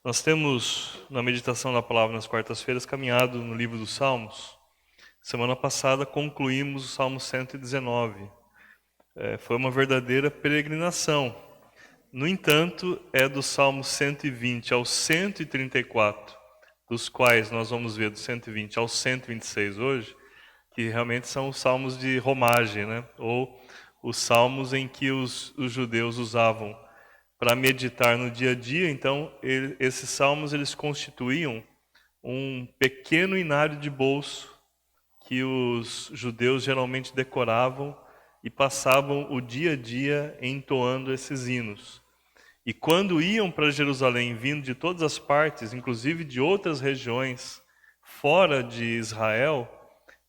Nós temos, na meditação da palavra nas quartas-feiras, caminhado no livro dos Salmos. Semana passada concluímos o Salmo 119. Foi uma verdadeira peregrinação. No entanto, é do Salmo 120 ao 134, dos quais nós vamos ver do 120 ao 126 hoje, que realmente são os salmos de romagem, né? Ou os salmos em que os judeus usavam para meditar no dia a dia. Então, esses salmos eles constituíam um pequeno inário de bolso que os judeus geralmente decoravam e passavam o dia a dia entoando esses hinos. E quando iam para Jerusalém, vindo de todas as partes, inclusive de outras regiões fora de Israel,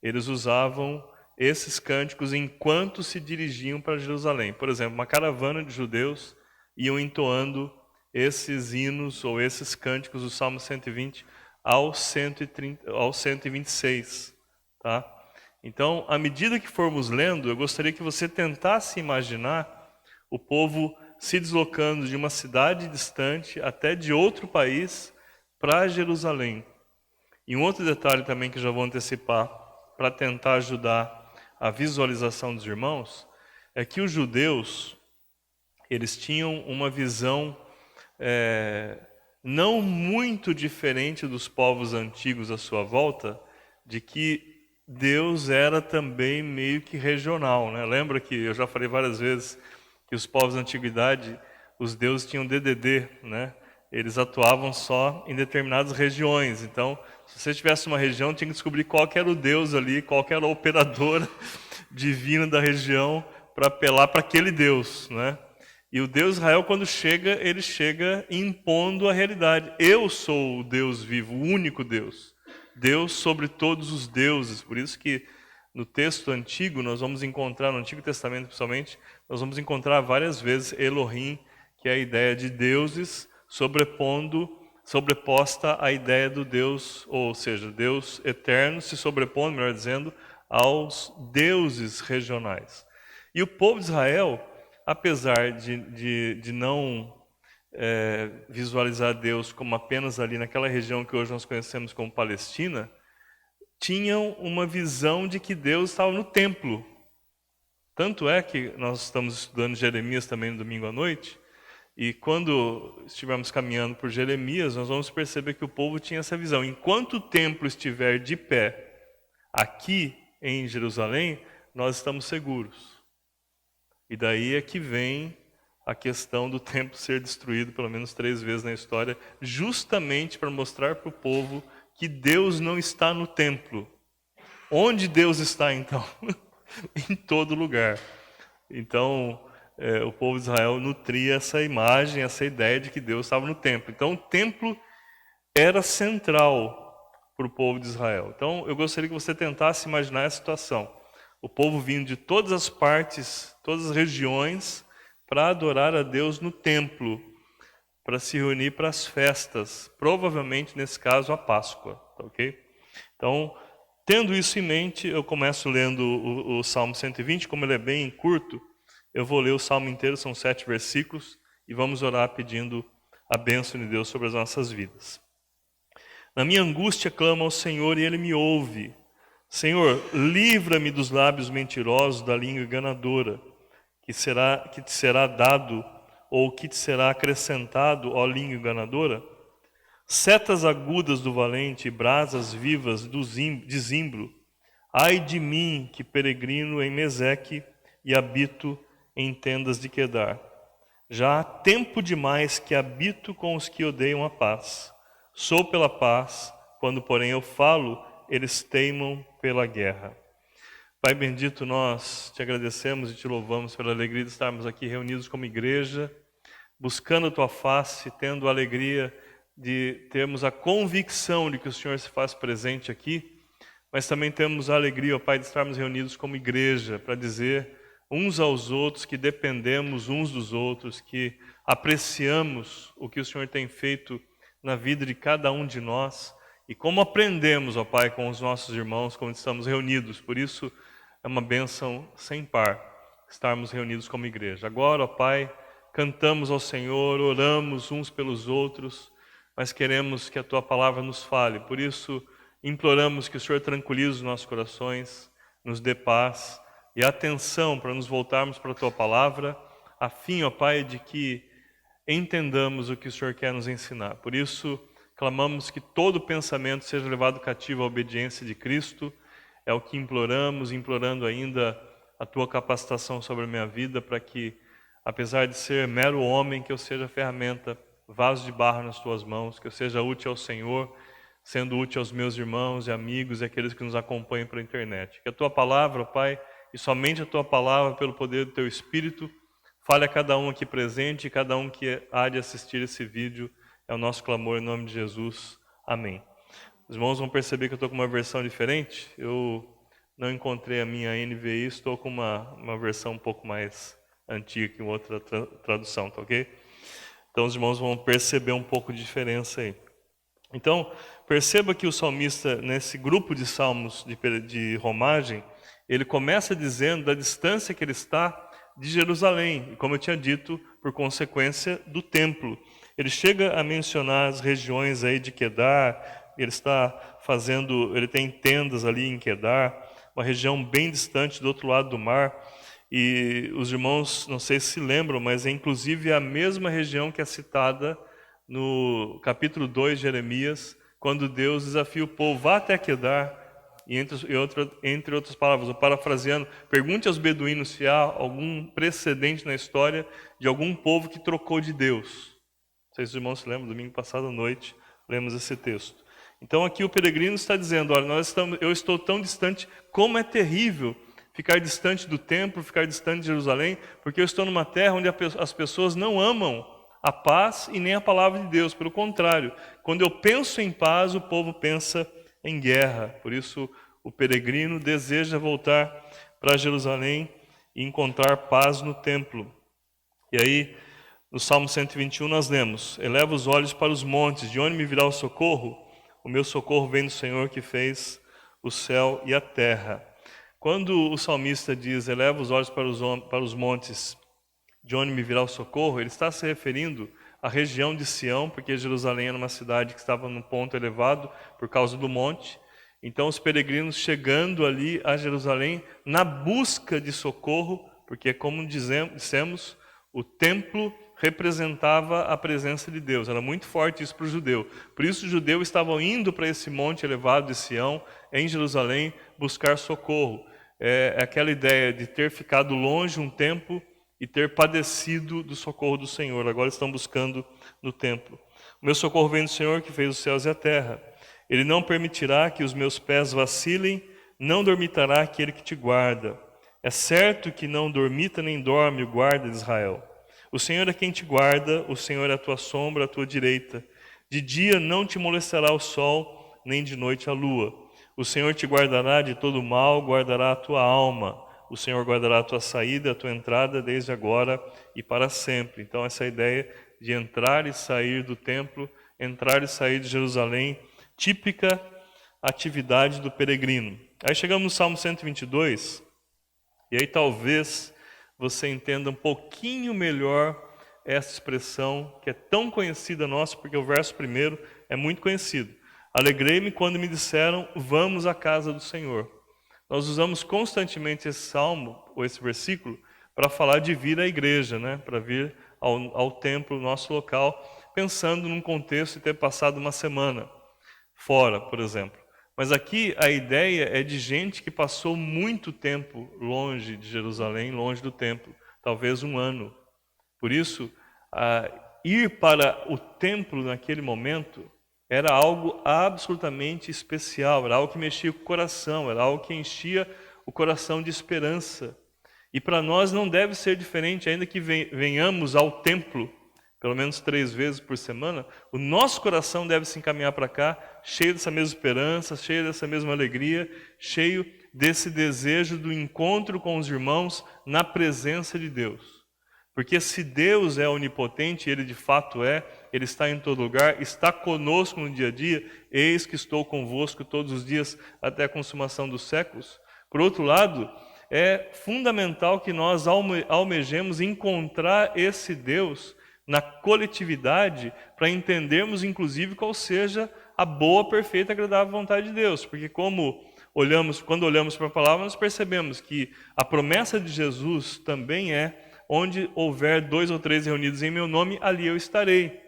eles usavam esses cânticos enquanto se dirigiam para Jerusalém. Por exemplo, uma caravana de judeus iam entoando esses hinos ou esses cânticos do Salmo 120 ao 126, tá? Então, à medida que formos lendo, eu gostaria que você tentasse imaginar o povo se deslocando de uma cidade distante até de outro país para Jerusalém. E um outro detalhe também que já vou antecipar para tentar ajudar a visualização dos irmãos é que os judeus eles tinham uma visão não muito diferente dos povos antigos à sua volta, de que Deus era também meio que regional, né? Lembra que eu já falei várias vezes que os povos da antiguidade, os deuses tinham DDD, né? Eles atuavam só em determinadas regiões. Então, se você tivesse uma região, tinha que descobrir qual que era o deus ali, qual que era a operadora divina da região para apelar para aquele deus, né? E o Deus Israel, quando chega, ele chega impondo a realidade. Eu sou o Deus vivo, o único Deus. Deus sobre todos os deuses. Por isso que no texto antigo, nós vamos encontrar, no Antigo Testamento principalmente, nós vamos encontrar várias vezes Elohim, que é a ideia de deuses, sobreposta à ideia do Deus, ou seja, Deus eterno se sobrepondo, melhor dizendo, aos deuses regionais. E o povo de Israel, apesar de não visualizar Deus como apenas ali naquela região que hoje nós conhecemos como Palestina, tinham uma visão de que Deus estava no templo. Tanto é que nós estamos estudando Jeremias também no domingo à noite, e quando estivermos caminhando por Jeremias, nós vamos perceber que o povo tinha essa visão. Enquanto o templo estiver de pé aqui em Jerusalém, nós estamos seguros. E daí é que vem a questão do templo ser destruído pelo menos 3 vezes na história, justamente para mostrar para o povo que Deus não está no templo. Onde Deus está, então? Em todo lugar. Então, o povo de Israel nutria essa imagem, essa ideia de que Deus estava no templo. Então, o templo era central para o povo de Israel. Então, eu gostaria que você tentasse imaginar essa situação. O povo vindo de todas as partes, todas as regiões, para adorar a Deus no templo, para se reunir para as festas, provavelmente, nesse caso, a Páscoa. Tá, ok? Então, tendo isso em mente, eu começo lendo o Salmo 120, como ele é bem curto, eu vou ler o Salmo inteiro, são 7 versículos, e vamos orar pedindo a bênção de Deus sobre as nossas vidas. Na minha angústia clamo ao Senhor e Ele me ouve. Senhor, livra-me dos lábios mentirosos, da língua enganadora, que te será dado, ou que te será acrescentado, ó língua enganadora? Setas agudas do valente e brasas vivas de zimbro. Ai de mim, que peregrino em Meseque e habito em tendas de Quedar. Já há tempo demais que habito com os que odeiam a paz. Sou pela paz, quando porém eu falo, eles teimam pela guerra. Pai bendito, nós te agradecemos e te louvamos pela alegria de estarmos aqui reunidos como igreja, buscando a tua face, tendo a alegria de termos a convicção de que o Senhor se faz presente aqui, mas também temos a alegria, ó Pai, de estarmos reunidos como igreja para dizer uns aos outros que dependemos uns dos outros, que apreciamos o que o Senhor tem feito na vida de cada um de nós e como aprendemos, ó Pai, com os nossos irmãos, quando estamos reunidos. Por isso é uma bênção sem par estarmos reunidos como igreja. Agora, ó Pai, cantamos ao Senhor, oramos uns pelos outros, mas queremos que a Tua palavra nos fale. Por isso, imploramos que o Senhor tranquilize os nossos corações, nos dê paz e atenção para nos voltarmos para a Tua palavra, a fim, ó Pai, de que entendamos o que o Senhor quer nos ensinar. Por isso, clamamos que todo pensamento seja levado cativo à obediência de Cristo. É o que imploramos, implorando ainda a Tua capacitação sobre a minha vida, para que, apesar de ser mero homem, que eu seja ferramenta, vaso de barro nas Tuas mãos, que eu seja útil ao Senhor, sendo útil aos meus irmãos e amigos e aqueles que nos acompanham pela internet. Que a Tua palavra, Pai, e somente a Tua palavra, pelo poder do Teu Espírito, fale a cada um aqui presente e cada um que há de assistir esse vídeo. É o nosso clamor em nome de Jesus. Amém. Os irmãos vão perceber que eu estou com uma versão diferente. Eu não encontrei a minha NVI, estou com uma versão um pouco mais antiga que outra tradução, tá ok? Então os irmãos vão perceber um pouco de diferença aí. Então, perceba que o salmista, nesse grupo de salmos de romagem, ele começa dizendo da distância que ele está de Jerusalém, e como eu tinha dito, por consequência do templo. Ele chega a mencionar as regiões aí de Quedar, ele tem tendas ali em Quedar, uma região bem distante do outro lado do mar, e os irmãos, não sei se lembram, mas é inclusive a mesma região que é citada no capítulo 2 de Jeremias, quando Deus desafia o povo, vá até Quedar, e entre outras palavras, parafraseando, pergunte aos beduínos se há algum precedente na história de algum povo que trocou de Deus. Não sei se os irmãos se lembram, domingo passado à noite, lemos esse texto. Então aqui o peregrino está dizendo, olha, eu estou tão distante, como é terrível ficar distante do templo, ficar distante de Jerusalém, porque eu estou numa terra onde as pessoas não amam a paz e nem a palavra de Deus. Pelo contrário, quando eu penso em paz, o povo pensa em guerra. Por isso, o peregrino deseja voltar para Jerusalém e encontrar paz no templo. E aí, no Salmo 121, nós lemos, eleva os olhos para os montes, de onde me virá o socorro? O meu socorro vem do Senhor que fez o céu e a terra. Quando o salmista diz, eleva os olhos para os montes, de onde me virá o socorro, ele está se referindo à região de Sião, porque Jerusalém era uma cidade que estava num ponto elevado por causa do monte. Então os peregrinos chegando ali a Jerusalém na busca de socorro, porque como dissemos, o templo representava a presença de Deus. Era muito forte isso para o judeu. Por isso os judeus estavam indo para esse monte elevado de Sião, em Jerusalém, buscar socorro. É aquela ideia de ter ficado longe um tempo e ter padecido do socorro do Senhor. Agora estão buscando no templo. O meu socorro vem do Senhor que fez os céus e a terra. Ele não permitirá que os meus pés vacilem, não dormitará aquele que te guarda. É certo que não dormita nem dorme o guarda de Israel. O Senhor é quem te guarda, o Senhor é a tua sombra, a tua direita. De dia não te molestará o sol, nem de noite a lua. O Senhor te guardará de todo mal, guardará a tua alma. O Senhor guardará a tua saída, a tua entrada, desde agora e para sempre. Então, essa ideia de entrar e sair do templo, entrar e sair de Jerusalém, típica atividade do peregrino. Aí chegamos no Salmo 122, e aí talvez você entenda um pouquinho melhor essa expressão, que é tão conhecida nossa, porque o verso primeiro é muito conhecido. Alegrei-me quando me disseram, vamos à casa do Senhor. Nós usamos constantemente esse salmo, ou esse versículo, para falar de vir à igreja, né? Para vir ao templo, nosso local, pensando num contexto de ter passado uma semana fora, por exemplo. Mas aqui a ideia é de gente que passou muito tempo longe de Jerusalém, longe do templo, talvez um ano. Por isso, ir para o templo naquele momento era algo absolutamente especial, era algo que mexia com o coração, era algo que enchia o coração de esperança. E para nós não deve ser diferente, ainda que venhamos ao templo, pelo menos 3 vezes por semana, o nosso coração deve se encaminhar para cá, cheio dessa mesma esperança, cheio dessa mesma alegria, cheio desse desejo do encontro com os irmãos na presença de Deus. Porque se Deus é onipotente, Ele de fato é, Ele está em todo lugar, está conosco no dia a dia, eis que estou convosco todos os dias até a consumação dos séculos. Por outro lado, é fundamental que nós almejemos encontrar esse Deus na coletividade, para entendermos, inclusive, qual seja a boa, perfeita e agradável vontade de Deus. Porque quando olhamos para a palavra, nós percebemos que a promessa de Jesus também é: onde houver 2 ou 3 reunidos em meu nome, ali eu estarei.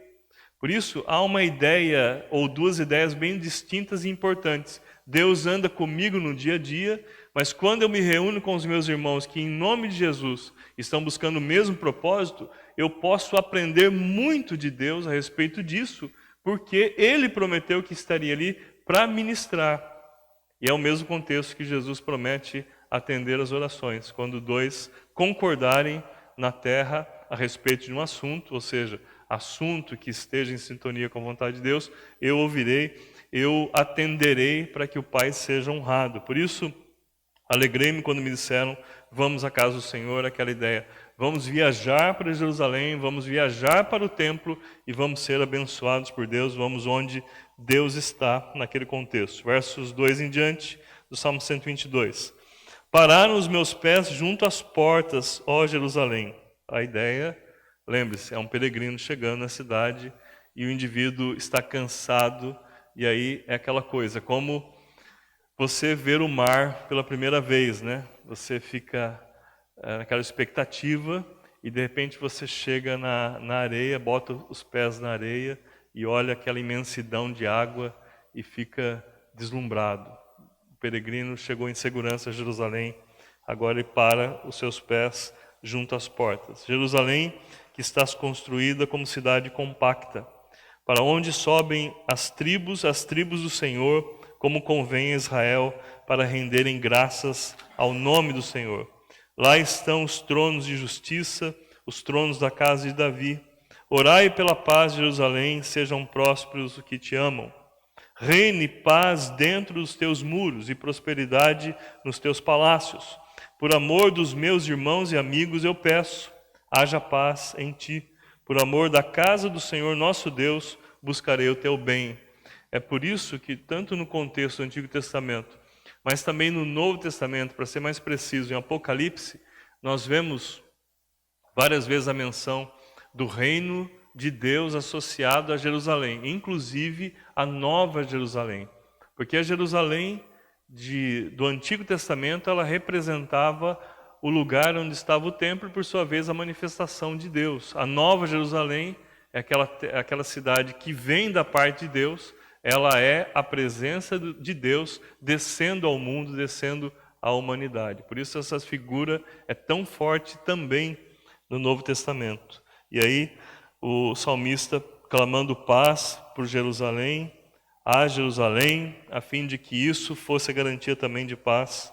Por isso, há uma ideia ou 2 ideias bem distintas e importantes. Deus anda comigo no dia a dia, mas quando eu me reúno com os meus irmãos que, em nome de Jesus, estão buscando o mesmo propósito, eu posso aprender muito de Deus a respeito disso, porque Ele prometeu que estaria ali para ministrar. E é o mesmo contexto que Jesus promete atender as orações, quando 2 concordarem na terra a respeito de um assunto, ou seja, assunto que esteja em sintonia com a vontade de Deus, eu ouvirei, eu atenderei para que o Pai seja honrado. Por isso, alegrei-me quando me disseram: vamos à casa do Senhor, aquela ideia. Vamos viajar para Jerusalém, vamos viajar para o templo e vamos ser abençoados por Deus, vamos onde Deus está naquele contexto. Versos 2 em diante, do Salmo 122. Pararam os meus pés junto às portas, ó Jerusalém. A ideia, lembre-se, é um peregrino chegando na cidade e o indivíduo está cansado, e aí é aquela coisa, como você ver o mar pela primeira vez, né? Você fica naquela expectativa e de repente você chega na areia, bota os pés na areia e olha aquela imensidão de água e fica deslumbrado. O peregrino chegou em segurança a Jerusalém, agora ele para os seus pés junto às portas. Jerusalém, que estás construída como cidade compacta, para onde sobem as tribos do Senhor, como convém a Israel, para renderem graças ao nome do Senhor. Lá estão os tronos de justiça, os tronos da casa de Davi. Orai pela paz de Jerusalém, sejam prósperos os que te amam. Reine paz dentro dos teus muros e prosperidade nos teus palácios. Por amor dos meus irmãos e amigos eu peço, haja paz em ti. Por amor da casa do Senhor nosso Deus, buscarei o teu bem. É por isso que, tanto no contexto do Antigo Testamento, mas também no Novo Testamento, para ser mais preciso, em Apocalipse, nós vemos várias vezes a menção do reino de Deus associado a Jerusalém, inclusive a Nova Jerusalém. Porque a Jerusalém do Antigo Testamento, ela representava o lugar onde estava o templo e, por sua vez, a manifestação de Deus. A Nova Jerusalém é aquela cidade que vem da parte de Deus, ela é a presença de Deus descendo ao mundo, descendo à humanidade. Por isso essa figura é tão forte também no Novo Testamento. E aí o salmista clamando paz por Jerusalém, a Jerusalém, a fim de que isso fosse a garantia também de paz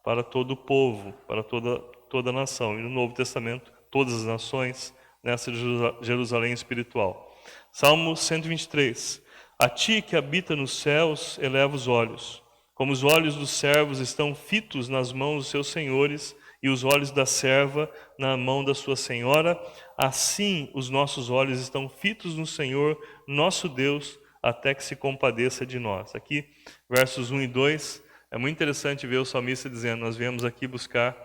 para todo o povo, para toda a nação. E no Novo Testamento, todas as nações nessa Jerusalém espiritual. Salmo 123. A ti que habita nos céus, eleva os olhos. Como os olhos dos servos estão fitos nas mãos dos seus senhores e os olhos da serva na mão da sua senhora, assim os nossos olhos estão fitos no Senhor, nosso Deus, até que se compadeça de nós. Aqui, versos 1 e 2, é muito interessante ver o salmista dizendo: nós viemos aqui buscar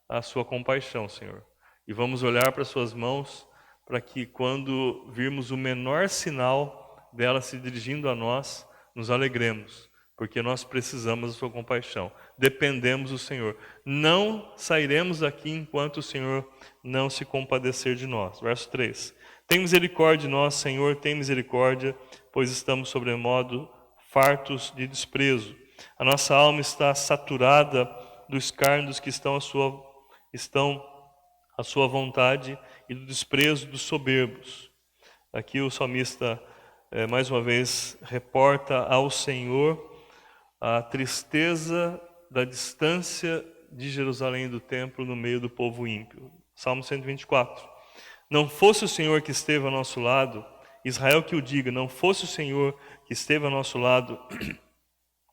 a sua compaixão, Senhor. E vamos olhar para as suas mãos, para que quando virmos o menor sinal dela se dirigindo a nós, nos alegremos, porque nós precisamos da sua compaixão. Dependemos do Senhor. Não sairemos daqui enquanto o Senhor não se compadecer de nós. Verso 3. Tem misericórdia de nós, Senhor, tem misericórdia, pois estamos sobremodo fartos de desprezo. A nossa alma está saturada dos escárnios que estão à sua vontade e do desprezo dos soberbos. Aqui o salmista, mais uma vez, reporta ao Senhor a tristeza da distância de Jerusalém e do templo no meio do povo ímpio. Salmo 124. Não fosse o Senhor que esteve ao nosso lado, Israel que o diga, não fosse o Senhor que esteve ao nosso lado,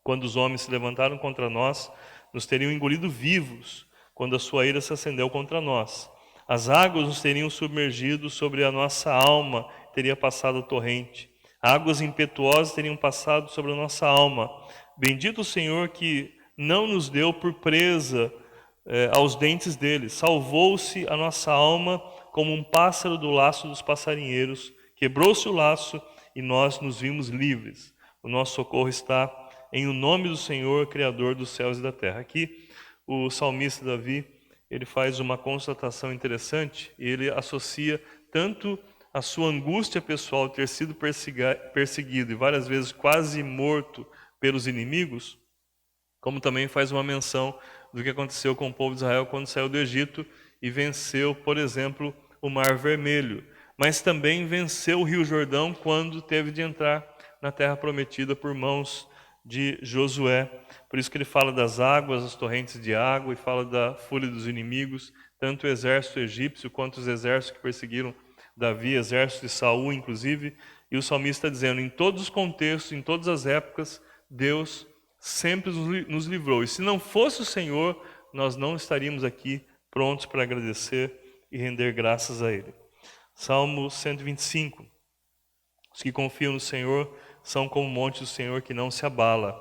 quando os homens se levantaram contra nós, nos teriam engolido vivos, quando a sua ira se acendeu contra nós. As águas nos teriam submergido sobre a nossa alma, teria passado a torrente. Águas impetuosas teriam passado sobre a nossa alma. Bendito o Senhor que não nos deu por presa aos dentes deles. Salvou-se a nossa alma como um pássaro do laço dos passarinheiros. Quebrou-se o laço e nós nos vimos livres. O nosso socorro está em o nome do Senhor, Criador dos céus e da terra. Aqui, o salmista Davi, ele faz uma constatação interessante e ele associa tanto a sua angústia pessoal de ter sido perseguido e várias vezes quase morto pelos inimigos, como também faz uma menção do que aconteceu com o povo de Israel quando saiu do Egito e venceu, por exemplo, o Mar Vermelho. Mas também venceu o Rio Jordão quando teve de entrar na Terra Prometida por mãos de Josué. Por isso que ele fala das águas, as torrentes de água, e fala da fúria dos inimigos, tanto o exército egípcio quanto os exércitos que perseguiram Davi, exército de Saul, inclusive. E o salmista está dizendo, em todos os contextos, em todas as épocas, Deus sempre nos livrou. E se não fosse o Senhor, nós não estaríamos aqui prontos para agradecer e render graças a Ele. Salmo 125. Os que confiam no Senhor são como o monte do Senhor que não se abala.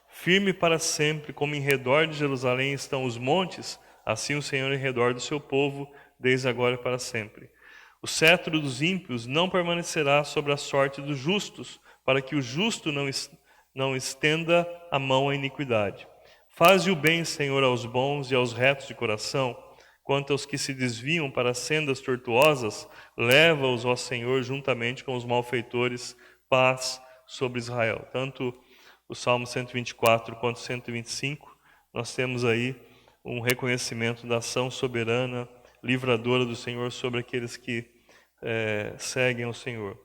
Firme para sempre, como em redor de Jerusalém estão os montes, assim o Senhor em redor do seu povo, desde agora e para sempre. O cetro dos ímpios não permanecerá sobre a sorte dos justos, para que o justo não estenda a mão à iniquidade. Faze o bem, Senhor, aos bons e aos retos de coração. Quanto aos que se desviam para sendas tortuosas, leva-os, ó Senhor, juntamente com os malfeitores, paz sobre Israel. Tanto o Salmo 124 quanto o 125, nós temos aí um reconhecimento da ação soberana, livradora do Senhor sobre aqueles que seguem o Senhor.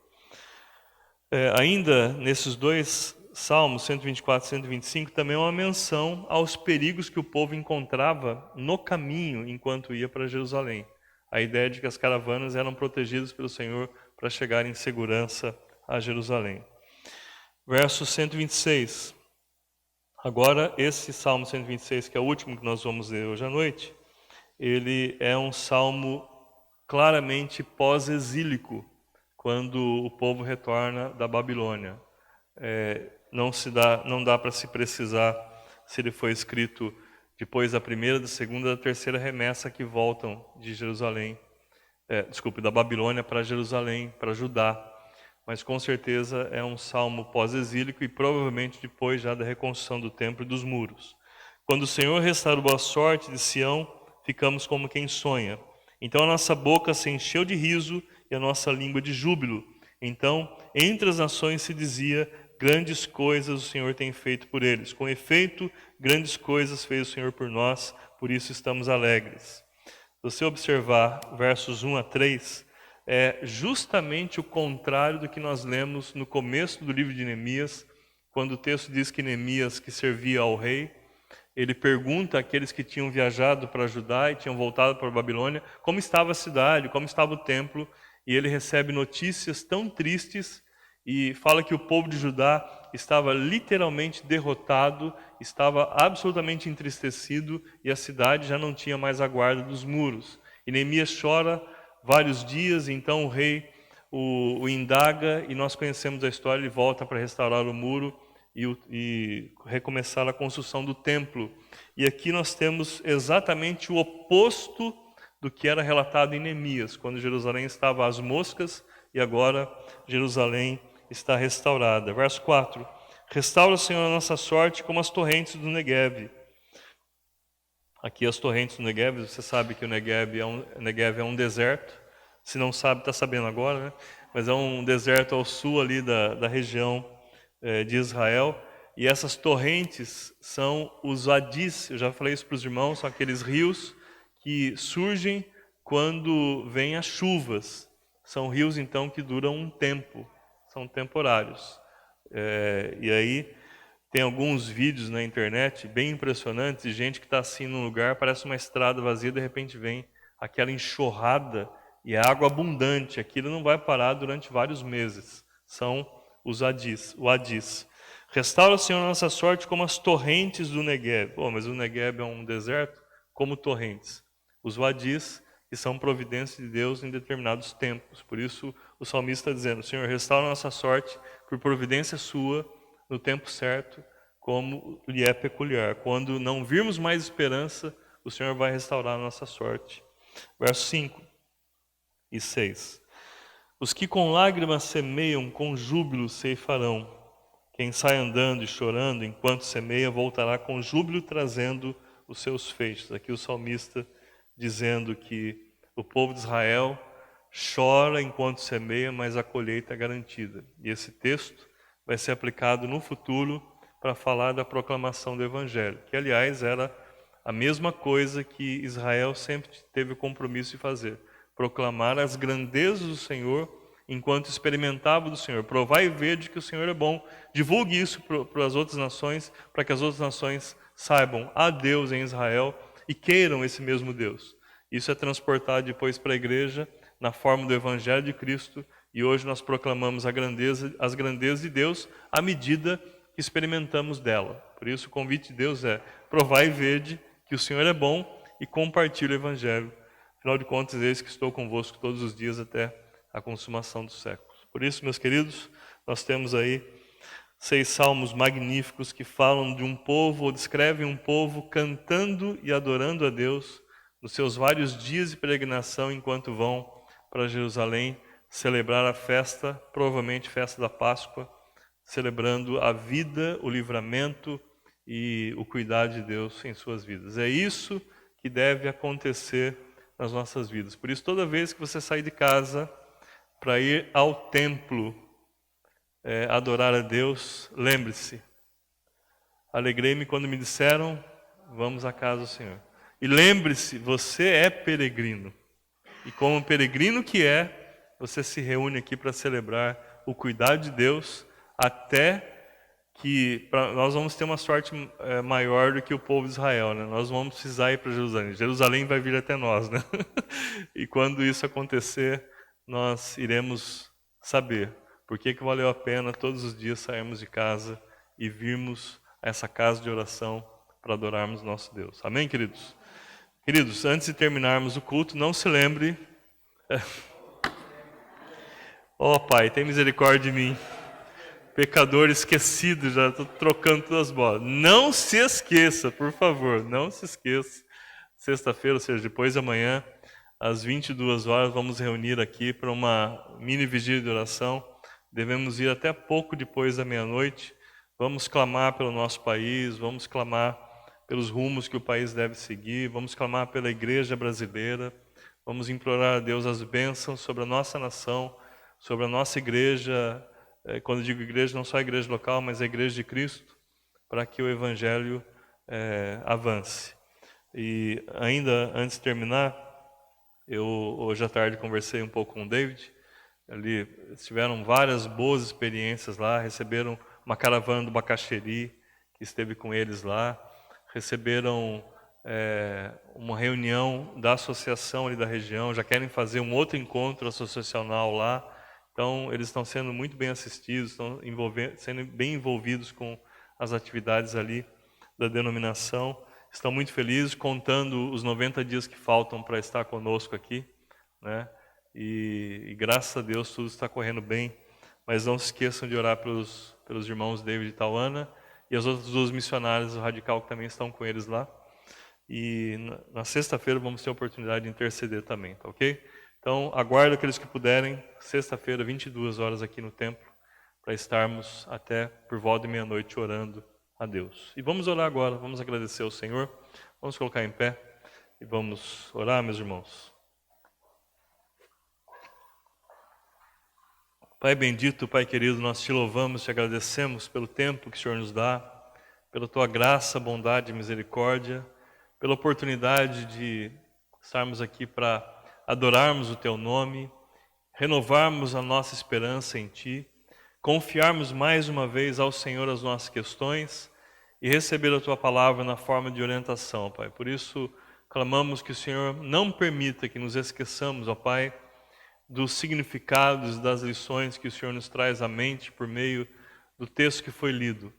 Ainda nesses dois Salmos, 124 e 125, também é uma menção aos perigos que o povo encontrava no caminho enquanto ia para Jerusalém. A ideia de que as caravanas eram protegidas pelo Senhor para chegar em segurança a Jerusalém. Verso 126. Agora, esse Salmo 126, que é o último que nós vamos ler hoje à noite, ele é um salmo claramente pós-exílico, quando o povo retorna da Babilônia. Não dá para se precisar se ele foi escrito depois da primeira, da segunda, da terceira remessa que voltam de Jerusalém, da Babilônia para Jerusalém, para Judá. Mas com certeza é um salmo pós-exílico e provavelmente depois já da reconstrução do templo e dos muros. Quando o Senhor restaurou a sorte de Sião, ficamos como quem sonha. Então a nossa boca se encheu de riso e a nossa língua de júbilo. Então, entre as nações se dizia, grandes coisas o Senhor tem feito por eles. Com efeito, grandes coisas fez o Senhor por nós, por isso estamos alegres. Se você observar versos 1 a 3, é justamente o contrário do que nós lemos no começo do livro de Neemias, quando o texto diz que Neemias, que servia ao rei, ele pergunta àqueles que tinham viajado para Judá e tinham voltado para a Babilônia, como estava a cidade, como estava o templo, e ele recebe notícias tão tristes e fala que o povo de Judá estava literalmente derrotado, estava absolutamente entristecido e a cidade já não tinha mais a guarda dos muros. E Neemias chora vários dias, e então o rei o indaga e nós conhecemos a história, ele volta para restaurar o muro e recomeçar a construção do templo. E aqui nós temos exatamente o oposto do que era relatado em Neemias, quando Jerusalém estava às moscas e agora Jerusalém está restaurada. Verso 4. Restaura, Senhor, a nossa sorte como as torrentes do Negueve. Aqui as torrentes do Negueve, você sabe que o Negueve é um deserto. Se não sabe, está sabendo agora, né? Mas é um deserto ao sul ali da região de Israel. E essas torrentes são os vadis. Eu já falei isso para os irmãos, são aqueles rios que surgem quando vêm as chuvas. São rios, então, que duram um tempo, são temporários. E aí tem alguns vídeos na internet bem impressionantes de gente que está assim num lugar, parece uma estrada vazia, de repente vem aquela enxurrada e é água abundante. Aquilo não vai parar durante vários meses. São os vadis. Restaura, Senhor, a nossa sorte como as torrentes do Negueb. Mas o Negueb é um deserto como torrentes. Os vadis, que são providência de Deus em determinados tempos. Por isso o salmista está dizendo, Senhor, restaura a nossa sorte por providência sua, no tempo certo, como lhe é peculiar. Quando não virmos mais esperança, o Senhor vai restaurar a nossa sorte. Verso 5. e 6. Os que com lágrimas semeiam, com júbilo ceifarão. Quem sai andando e chorando enquanto semeia, voltará com júbilo trazendo os seus feixes. Aqui o salmista dizendo que o povo de Israel chora enquanto semeia, mas a colheita é garantida. E esse texto vai ser aplicado no futuro para falar da proclamação do Evangelho, que aliás era a mesma coisa que Israel sempre teve o compromisso de fazer: proclamar as grandezas do Senhor enquanto experimentava do Senhor. Provai e vede que o Senhor é bom. Divulgue isso para as outras nações, para que as outras nações saibam há Deus em Israel e queiram esse mesmo Deus. Isso é transportado depois para a igreja na forma do Evangelho de Cristo, e hoje nós proclamamos as grandezas de Deus à medida que experimentamos dela. Por isso o convite de Deus é: provai e vede que o Senhor é bom e compartilhe o Evangelho. Afinal de contas, eis que estou convosco todos os dias até a consumação dos séculos. Por isso, meus queridos, nós temos aí 6 salmos magníficos que falam de um povo, ou descrevem um povo cantando e adorando a Deus nos seus vários dias de peregrinação enquanto vão para Jerusalém celebrar a festa, provavelmente festa da Páscoa, celebrando a vida, o livramento e o cuidado de Deus em suas vidas. É isso que deve acontecer nas nossas vidas. Por isso, toda vez que você sair de casa para ir ao templo adorar a Deus, lembre-se: alegrei-me quando me disseram, vamos à casa do Senhor. E lembre-se, você é peregrino. E como peregrino que é, você se reúne aqui para celebrar o cuidado de Deus, até que nós vamos ter uma sorte maior do que o povo de Israel, né? Nós vamos precisar ir para Jerusalém. Jerusalém vai vir até nós, né? E quando isso acontecer, nós iremos saber por que valeu a pena todos os dias sairmos de casa e virmos a essa casa de oração para adorarmos nosso Deus. Amém, queridos? Queridos, antes de terminarmos o culto, não se lembre... Ó Pai, tem misericórdia de mim. Pecador esquecido, já estou trocando todas as bolas. Não se esqueça, por favor, não se esqueça. Sexta-feira, ou seja, depois de amanhã, às 22 horas, vamos reunir aqui para uma mini vigília de oração. Devemos ir até pouco depois da meia-noite. Vamos clamar pelo nosso país, vamos clamar pelos rumos que o país deve seguir, vamos clamar pela igreja brasileira, vamos implorar a Deus as bênçãos sobre a nossa nação, sobre a nossa igreja. Quando eu digo igreja, não só a igreja local, mas a igreja de Cristo, para que o Evangelho avance. E ainda antes de terminar, eu hoje à tarde conversei um pouco com o David. Eles tiveram várias boas experiências lá, receberam uma caravana do Bacaxeri, que esteve com eles lá, receberam uma reunião da associação ali da região, já querem fazer um outro encontro associacional lá. Então, eles estão sendo muito bem assistidos, estão sendo bem envolvidos com as atividades ali da denominação. Estão muito felizes, contando os 90 dias que faltam para estar conosco aqui, né? E graças a Deus tudo está correndo bem. Mas não se esqueçam de orar pelos irmãos David e Tauana e as outras 2 missionárias do Radical que também estão com eles lá. E na sexta-feira vamos ter a oportunidade de interceder também, tá ok? Então, aguardo aqueles que puderem, sexta-feira, 22 horas aqui no templo, para estarmos até por volta de meia-noite orando a Deus. E vamos orar agora, vamos agradecer ao Senhor, vamos colocar em pé e vamos orar, meus irmãos. Pai bendito, Pai querido, nós te louvamos, te agradecemos pelo tempo que o Senhor nos dá, pela tua graça, bondade e misericórdia, pela oportunidade de estarmos aqui para adorarmos o teu nome, renovarmos a nossa esperança em ti, confiarmos mais uma vez ao Senhor as nossas questões e receber a tua palavra na forma de orientação, Pai. Por isso, clamamos que o Senhor não permita que nos esqueçamos, ó Pai, dos significados, das lições que o Senhor nos traz à mente por meio do texto que foi lido.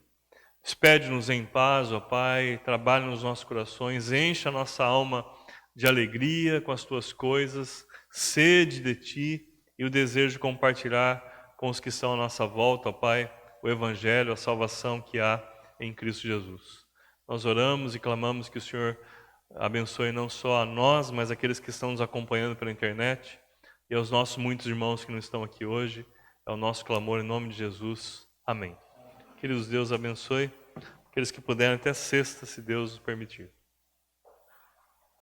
Despede-nos em paz, ó Pai, trabalhe nos nossos corações, encha a nossa alma de alegria com as tuas coisas, sede de ti e o desejo de compartilhar com os que estão à nossa volta, ó Pai, o Evangelho, a salvação que há em Cristo Jesus. Nós oramos e clamamos que o Senhor abençoe não só a nós, mas aqueles que estão nos acompanhando pela internet, e aos nossos muitos irmãos que não estão aqui hoje, é o nosso clamor em nome de Jesus. Amém. Queridos, Deus abençoe. Aqueles que puderem até sexta, se Deus os permitir.